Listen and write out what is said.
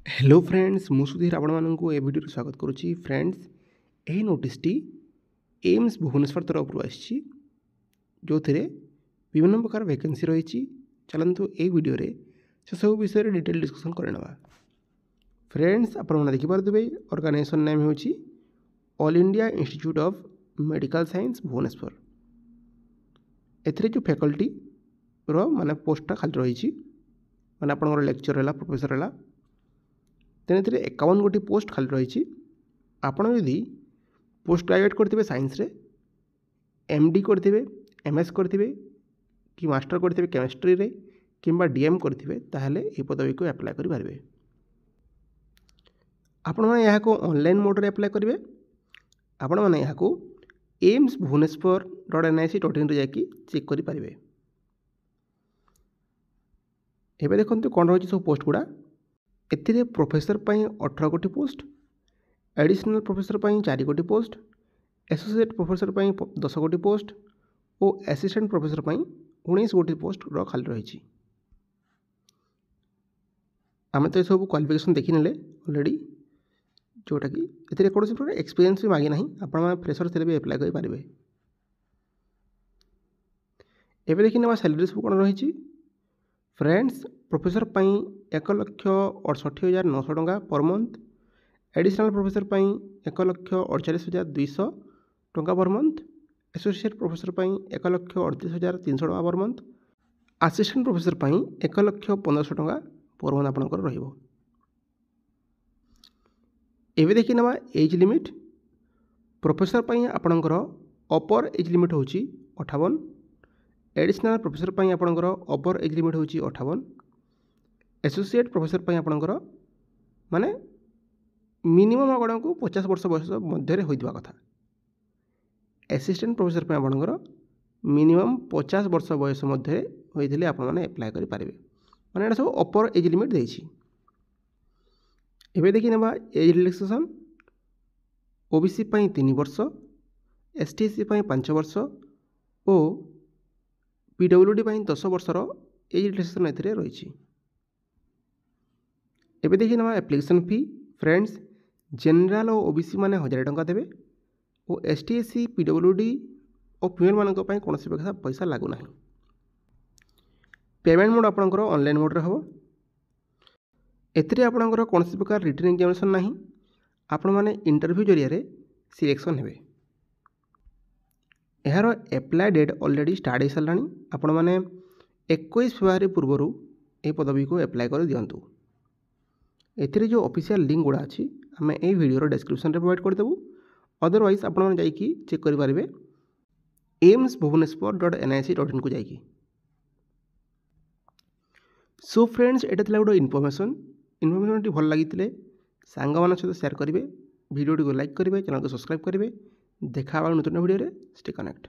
Hello friends मु सुधीर आपण मानू ए वीडियो स्वागत करुच्ची। फ्रेंड्स यही नोटिसटी एम्स भुवनेश्वर तरफ आसी जो थे विभिन्न प्रकार वैकेंसी रही। चलतु ये वीडियो से सब विषय डिटेल डिस्कसन करवा। फ्रेंड्स आपने देखिपे ऑर्गेनाइजेशन नेम हो All India Institute of Medical Science Bhubaneswar. एथिरे जो फैकल्टी माने पोस्टा खाली रही माने आपनकर लेक्चर है प्रोफेसर है तेने 51 गोटी पोस्ट खाली रही। आपड़ जदि पोस्ट ग्रेजुएट करते साइंस रे एमडी करते एमएस करते कि मास्टर करते केमिस्ट्री रे किंबा डीएम करते ताहले ये पदवी को अप्लाई करें। आपण मैंने यहाँ ऑनलाइन मोड रे अप्लाई करेंगे। आपण मैंने यहाँ एम्स भुवनेश्वर.nic.in जाकि चेक करेंगे। एबे देखंतु कौन रही सब पोस्ट गुड़ा। एथिरे प्रोफेसर पाई 18 गोटी पोस्ट, एडिशनल प्रोफेसर पाई 4 गोटी पोस्ट, एसोसिएट प्रोफेसर पाई 10 गोटी पोस्ट और असिस्टेंट प्रोफेसर पाई 19 गोटी पोस्ट खाली रही। आम तो सब क्वालिफिकेशन देखी नेले ऑलरेडी जोटा कि एथिरे कौन प्रकार एक्सपीरियंस भी मांगे ना। आपण फ्रेशर थे भी एप्लाई करेंगे। एबे देखी ना सैलरी सब कौन रही। फ्रेंड्स प्रोफेसर पाई 1,68,900 टंका पर मंथ, एडिशनल प्रोफेसर पाई 1,48,200 टंका पर मंथ, एसोसिएट प्रोफेसर पाई 1,38,300 टंका पर मंथ, असिस्टेंट प्रोफेसर पाई 1,15,000 टंका पर मंथ आपनकर रहिबो। एबे देखि नवा एज लिमिट। प्रोफेसर पाई आपनकर अपर एज लिमिट होची 58, एडिशनल प्रोफेसर पाई आपनकर अपर एज लिमिट होची 58, एसोसिएट प्रोफेसर पाई आपनकर माने मिनिमम आपण को 50 वर्ष बयस मध्य होइतबा कथा। असिस्टेंट प्रोफेसर पाई आपनकर मिनिमम 50 वर्ष बयस मध्य होइथिले आपण माने अप्लाई करि पारिबे। माने एटा सब अपर एज लिमिट देछि। एबे देखि नेबा एज रिलैक्सेशन। ओबीसी पाई 3 वर्ष, एसटीएससी पाई 5 वर्ष और पीडब्ल्यूडी पाई 10 वर्षर एज रिलैक्सेशन एथिरे रही। एबे देखि ना एप्लिकेशन फी। फ्रेंड्स जनरल और ओबीसी माने 1000 टंका देबे और एसटीएससी पीडब्ल्यूडी और फीमेल मानक पई कोनोसी पैसा लागू नाही। पेमेंट मोड आपनकर ऑनलाइन मोड रे हो। एथिरे आपनकर कोनोसी प्रकार रिटन एग्जामिनेशन नाही। आपण माने इंटरव्यू जरिया रे सिलेक्शन हेबे। यार एप्लाई डेट ऑलरेडी स्टार्ट हो सारा। आपण मैंने 21 फेब्रुआरी पूर्वर ये पदवी को एप्लाई कर दिंतु। एथिरे जो ऑफिशियल लिंक गुड़ा अच्छी आम ये वीडियो डिस्क्रिप्शन रे प्रोवाइड करदेबू। अदरवाइज आपण मैंने जाइए चेक करेंगे एम्स भुवनेश्वर.nic.in को जाइए। सो फ्रेंड्स एटा थिला गोटे इनफॉरमेशन भल लगी सांग मान सहित शेयर करेंगे। वीडियो को लाइक करेंगे, चैनल को सब्सक्राइब करेंगे। देखा नूतन वीडियो स्टे कनेक्ट।